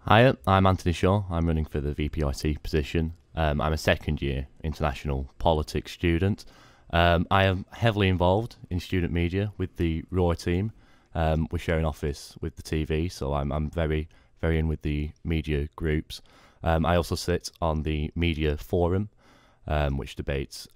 Hi, I'm Anthony Shaw. I'm running for the VPRC position. I'm a second year international politics student. I am heavily involved in student media with the Raw team. We're sharing office with the TV, so I'm very, very in with the media groups. I also sit on the media forum, which debates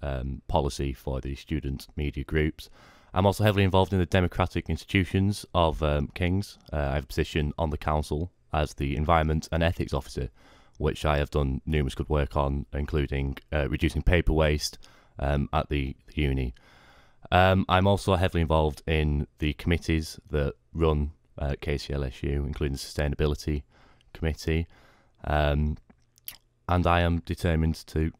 policy for the student media groups. I'm also heavily involved in the democratic institutions of King's. I have a position on the council as the Environment and Ethics Officer, which I have done numerous good work on, including reducing paper waste at the uni. I'm also heavily involved in the committees that run KCLSU, including the Sustainability Committee, and I am determined to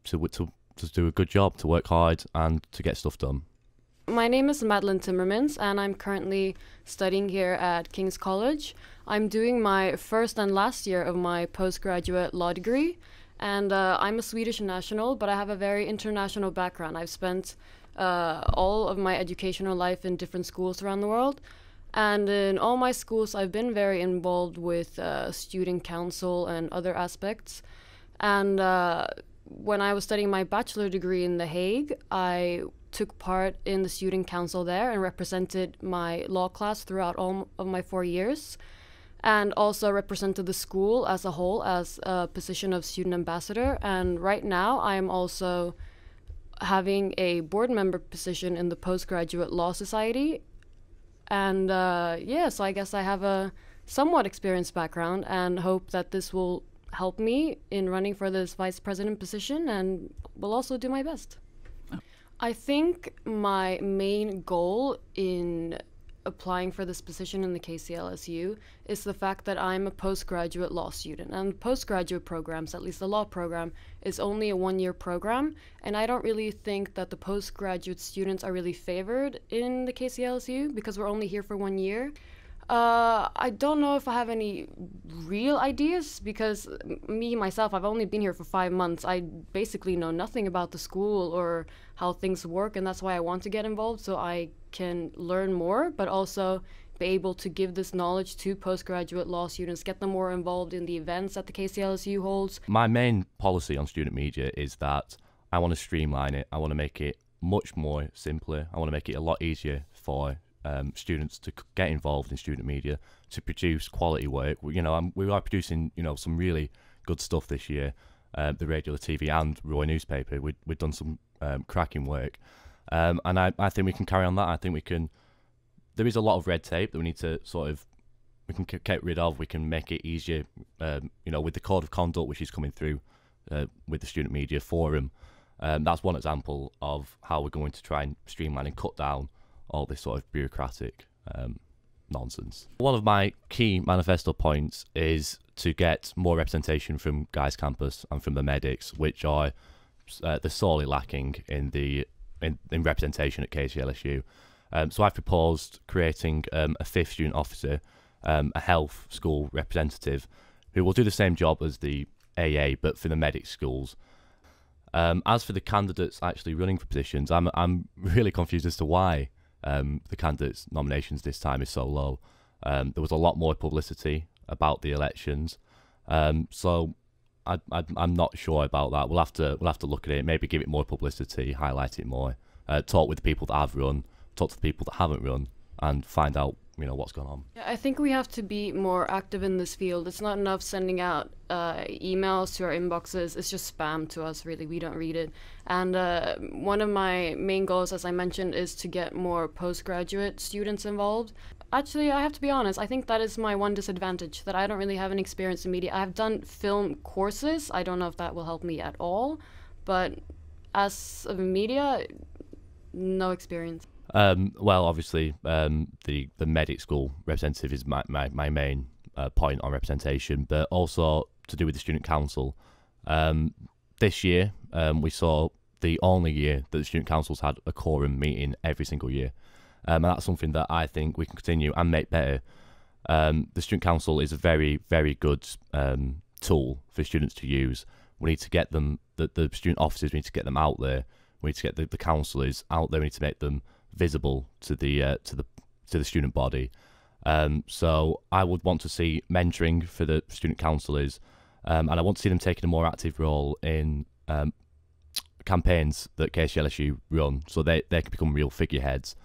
do a good job, to work hard, and to get stuff done. My name is Madeleine Timmermans, and I'm currently studying here at King's College. I'm doing my first and last year of my postgraduate law degree, and I'm a Swedish national, but I have a very international background. I've spent all of my educational life in different schools around the world, and in all my schools I've been very involved with student council and other aspects. And when I was studying my bachelor degree in The Hague, I took part in the student council there and represented my law class throughout all of my 4 years, and also represented the school as a whole as a position of student ambassador. And right now I'm also having a board member position in the Postgraduate Law Society. And so I guess I have a somewhat experienced background and hope that this will help me in running for this vice president position, and will also do my best. I think my main goal in applying for this position in the KCLSU is the fact that I'm a postgraduate law student, and postgraduate programs, at least the law program, is only a one-year program, and I don't really think that the postgraduate students are really favored in the KCLSU because we're only here for 1 year. I don't know if I have any real ideas because myself, I've only been here for 5 months. I basically know nothing about the school or how things work, and that's why I want to get involved, so I can learn more, but also be able to give this knowledge to postgraduate law students, get them more involved in the events that the KCLSU holds. My main policy on student media is that I want to streamline it. I want to make it much more simpler. I want to make it a lot easier for students to get involved in student media, to produce quality work. We are producing some really good stuff this year. The radio, the TV, and Roy newspaper. We've done some cracking work, and I think we can carry on that. I think we can. There is a lot of red tape that we need to we can get rid of. We can make it easier. With the code of conduct which is coming through with the student media forum. That's one example of how we're going to try and streamline and cut down all this sort of bureaucratic nonsense. One of my key manifesto points is to get more representation from Guy's campus and from the medics, which are they're sorely lacking in representation at KCLSU. So I've proposed creating a fifth student officer, a health school representative, who will do the same job as the AA, but for the medic schools. As for the candidates actually running for positions, I'm really confused as to why the candidates' nominations this time is so low. There was a lot more publicity about the elections, so I'm not sure about that. We'll have to look at it, maybe give it more publicity, highlight it more, talk with the people that have run, talk to the people that haven't run, and find out what's going on. Yeah, I think we have to be more active in this field. It's not enough sending out emails to our inboxes. It's just spam to us, really. We don't read it. And one of my main goals, as I mentioned, is to get more postgraduate students involved. Actually, I have to be honest, I think that is my one disadvantage, that I don't really have any experience in media. I have done film courses. I don't know if that will help me at all, but as of media, no experience. Well, obviously, the medic school representative is my main point on representation, but also to do with the student council. This year, we saw the only year that the student councils had a quorum meeting every single year. And that's something that I think we can continue and make better. The student council is a very, very good tool for students to use. We need to get them, the student officers, we need to get them out there. We need to get the councillors out there. We need to make them visible to the student body. So I would want to see mentoring for the student councillors, and I want to see them taking a more active role in campaigns that KCLSU run, so they can become real figureheads.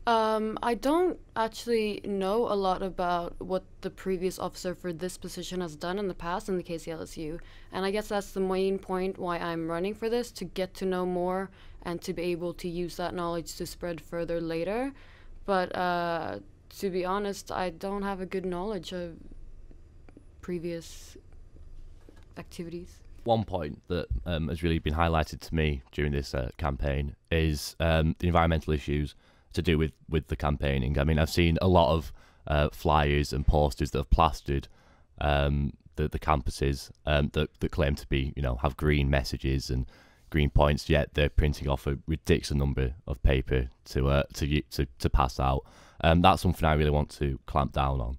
I don't actually know a lot about what the previous officer for this position has done in the past in the KCLSU, and I guess that's the main point why I'm running for this, to get to know more and to be able to use that knowledge to spread further later. But to be honest, I don't have a good knowledge of previous activities. One point that has really been highlighted to me during this campaign is the environmental issues to do with the campaigning. I mean, I've seen a lot of flyers and posters that have plastered the campuses that claim to be, have green messages and green points, yet they're printing off a ridiculous number of paper to pass out. That's something I really want to clamp down on.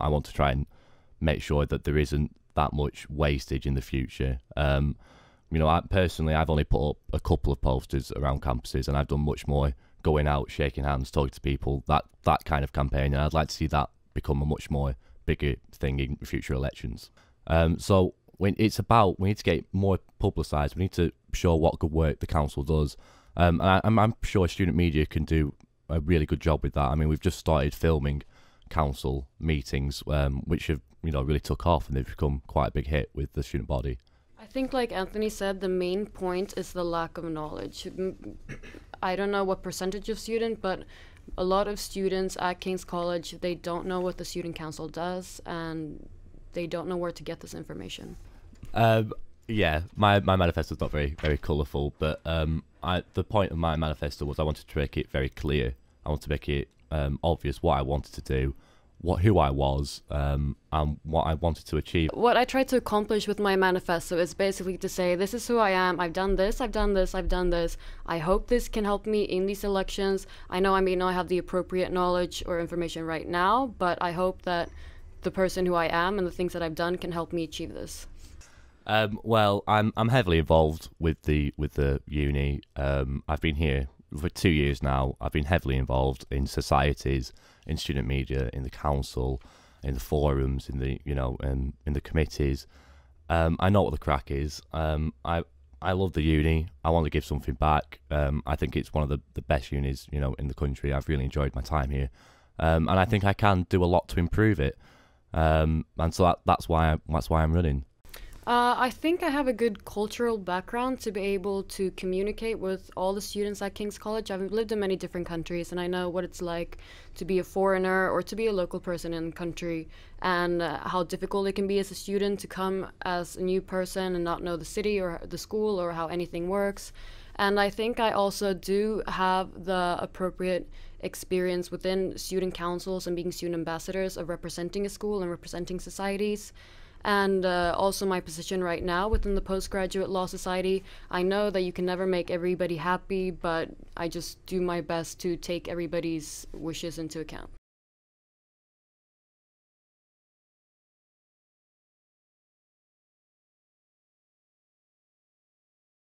I want to try and make sure that there isn't that much wastage in the future. I've only put up a couple of posters around campuses, and I've done much more going out, shaking hands, talking to people, that kind of campaign, and I'd like to see that become a much more bigger thing in future elections. So we need to get more publicised. We need to show what good work the council does, and I'm sure student media can do a really good job with that. I mean, we've just started filming council meetings, which have really took off, and they've become quite a big hit with the student body. I think, like Anthony said, the main point is the lack of knowledge. I don't know what percentage of student, but a lot of students at King's College, they don't know what the student council does, and they don't know where to get this information. Yeah, my manifesto is not very, very colourful, but the point of my manifesto was I wanted to make it very clear. I wanted to make it obvious what I wanted to do, who I was, and what I wanted to achieve. What I tried to accomplish with my manifesto is basically to say, this is who I am, I've done this, I've done this, I've done this. I hope this can help me in these elections. I know I may not have the appropriate knowledge or information right now, but I hope that the person who I am and the things that I've done can help me achieve this. Well, I'm heavily involved with the uni. I've been here for 2 years now. I've been heavily involved in societies, in student media, in the council, in the forums, in the in the committees. I know what the crack is. I love the uni. I want to give something back. I think it's one of the best unis in the country. I've really enjoyed my time here, and I think I can do a lot to improve it. And so that's why I'm running. I think I have a good cultural background to be able to communicate with all the students at King's College. I've lived in many different countries, and I know what it's like to be a foreigner or to be a local person in the country, and how difficult it can be as a student to come as a new person and not know the city or the school or how anything works. And I think I also do have the appropriate experience within student councils and being student ambassadors of representing a school and representing societies. And also my position right now within the Postgraduate Law Society. I know that you can never make everybody happy, but I just do my best to take everybody's wishes into account.